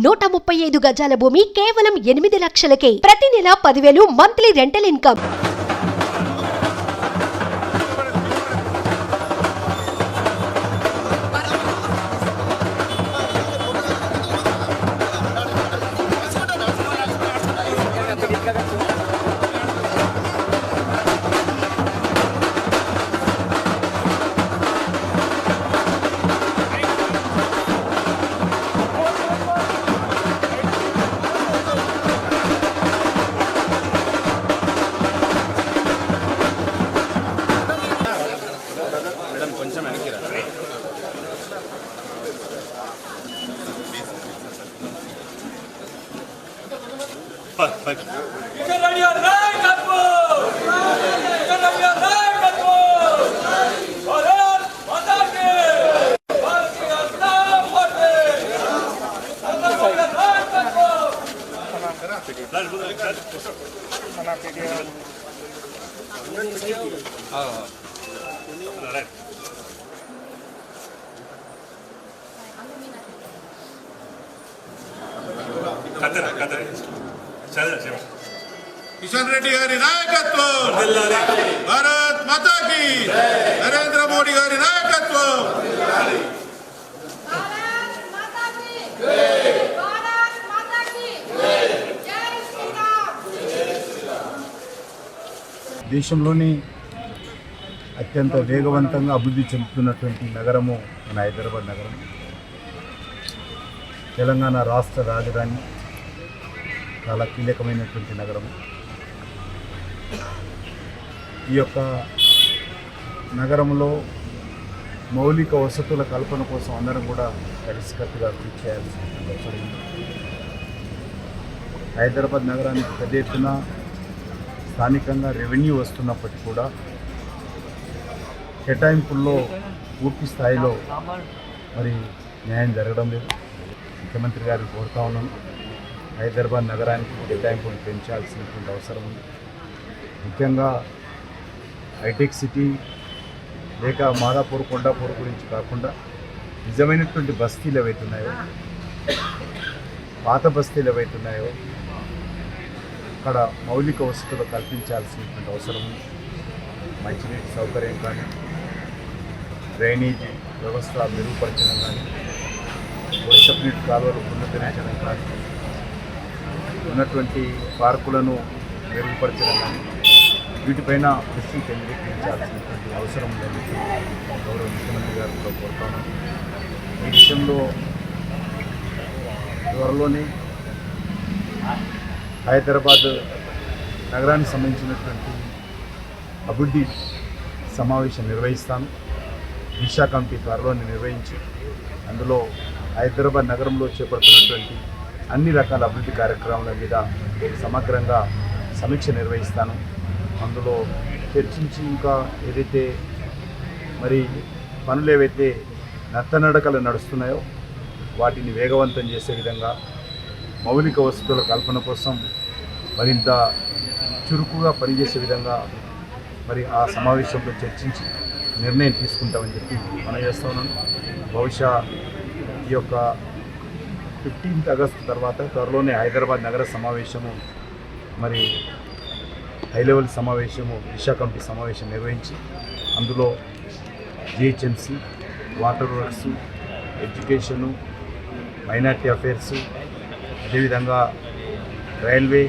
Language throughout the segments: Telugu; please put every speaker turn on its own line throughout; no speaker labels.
135 గజాల భూమి కేవలం 8 లక్షలకే. ప్రతి నెల 10,000 monthly rental income.
Kishan Reddy గారి నాయకత్వం, భారత్ మాతా కీ, నరేంద్ర మోడీ గారి నాయకత్వం.
దేశంలోని అత్యంత వేగవంతంగా అభివృద్ధి చెందుతున్నటువంటి నగరము మన హైదరాబాద్ నగరం. తెలంగాణ రాష్ట్ర రాజధాని, చాలా కీలకమైనటువంటి నగరము. ఈ యొక్క నగరంలో మౌలిక వసతుల కల్పన కోసం అందరం కూడా కలిసికట్టుగా కృషి చేయాల్సిన అవసరం ఉంది. హైదరాబాద్ నగరానికి పెద్ద ఎత్తున స్థానికంగా రెవెన్యూ వస్తున్నప్పటికీ కూడా కేటాయింపుల్లో పూర్తి స్థాయిలో మరి న్యాయం జరగడం లేదు. ముఖ్యమంత్రి గారిని కోరుతా ఉన్నాను, హైదరాబాద్ నగరానికి కేటాయింపులు పెంచాల్సినటువంటి అవసరం ఉంది. ముఖ్యంగా హైటెక్ సిటీ లేక మాదాపూర్, కొండాపూర్ గురించి కాకుండా నిజమైనటువంటి బస్తీలు ఏవైతున్నాయో, పాత బస్తీలు ఏవైతున్నాయో అక్కడ మౌలిక వసతులు కల్పించాల్సినటువంటి అవసరం ఉంది. మంచినీటి సౌకర్యం కానీ, డ్రైనేజీ వ్యవస్థ మెరుగుపరచడం కానీ, వర్షపు నీటి కాలువలు పునరుద్ధరించడం కానీ, ఉన్నటువంటి పార్కులను మెరుగుపరచడం కానీ, వీటిపైన దృష్టి కేంద్రీకరించాల్సినటువంటి అవసరం ఉందని గౌరవ ముఖ్యమంత్రి గారు కూడా కోరుతాను. ఈ విషయంలో త్వరలోనే హైదరాబాద్ నగరానికి సంబంధించినటువంటి అభివృద్ధి సమావేశం నిర్వహిస్తాను. దిశా కమిటీ త్వరలోనే నిర్వహించి అందులో హైదరాబాద్ నగరంలో చేపడుతున్నటువంటి అన్ని రకాల అభివృద్ధి కార్యక్రమాల మీద సమగ్రంగా సమీక్ష నిర్వహిస్తాను. అందులో చర్చించి ఇంకా ఏదైతే మరి పనులు ఏవైతే నత్తనడకలు నడుస్తున్నాయో వాటిని వేగవంతం చేసే విధంగా, మౌలిక వసతుల కల్పన కోసం మరింత చురుకుగా పనిచేసే విధంగా మరి ఆ సమావేశంలో చర్చించి నిర్ణయం తీసుకుంటామని చెప్పి మనం చేస్తూ ఉన్నాను. బహుశా ఈ యొక్క 15th ఆగస్టు తర్వాత త్వరలోనే హైదరాబాద్ నగర సమావేశము, మరి హై లెవెల్ సమావేశము, దిశా కమిటీ సమావేశం నిర్వహించి అందులో GHMC, water works, education, minority affairs, అదేవిధంగా రైల్వే,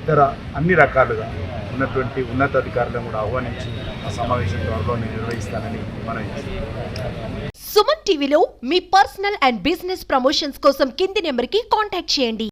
ఇతర అన్ని రకాలుగా ఉన్నటువంటి ఉన్నతాధికారులను కూడా ఆహ్వానించి ఆ సమావేశం త్వరలోనే నిర్వహిస్తానని మనం చేస్తాం.
సుమన్ టీవీలో మీ పర్సనల్ అండ్ బిజినెస్ ప్రమోషన్స్ కోసం కింది నెంబర్కి కాంటాక్ట్ చేయండి.